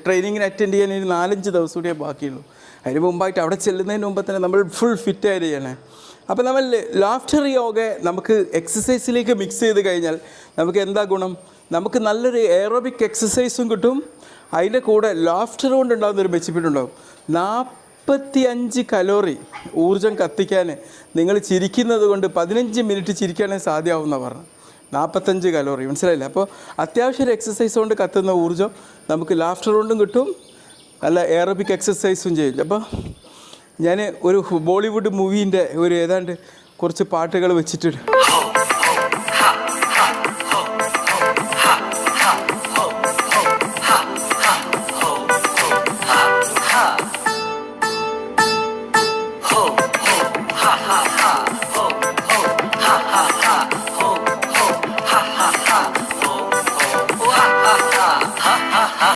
ട്രെയിനിങ്ങിന് അറ്റൻഡ് ചെയ്യാൻ ഒരു 4-5 ദിവസം കൂടിയേ ബാക്കിയുള്ളൂ. അതിന് മുമ്പായിട്ട് അവിടെ ചെല്ലുന്നതിന് മുമ്പ് തന്നെ നമ്മൾ ഫുൾ ഫിറ്റായിട്ട് ചെയ്യണേ. അപ്പോൾ നമ്മൾ ലാഫ്റ്റർ യോഗ നമുക്ക് എക്സസൈസിലേക്ക് മിക്സ് ചെയ്ത് കഴിഞ്ഞാൽ നമുക്ക് എന്താ ഗുണം? നമുക്ക് നല്ലൊരു എയറോബിക് എക്സസൈസും കിട്ടും, അതിൻ്റെ കൂടെ ലാഫ്റ്റർ കൊണ്ടുണ്ടാകുന്നൊരു ബെനിഫിറ്റ് ഉണ്ടാകും. 45 കലോറി ഊർജ്ജം കത്തിക്കാൻ നിങ്ങൾ ചിരിക്കുന്നത് കൊണ്ട് 15 മിനിറ്റ് ചിരിക്കാനേ സാധ്യമാവുമെന്നാണ് പറഞ്ഞു. 45 കലോറി, മനസ്സിലായില്ല? അപ്പോൾ അത്യാവശ്യം ഒരു എക്സസൈസ് കൊണ്ട് കത്തുന്ന ഊർജ്ജം നമുക്ക് ലാഫ്റ്റർ കൊണ്ടും കിട്ടും, നല്ല എയറോബിക് എക്സസൈസും ചെയ്യും. അപ്പോൾ ഞാൻ ഒരു ബോളിവുഡ് മൂവീൻ്റെ ഏതാണ്ട് കുറച്ച് പാട്ടുകൾ വെച്ചിട്ട്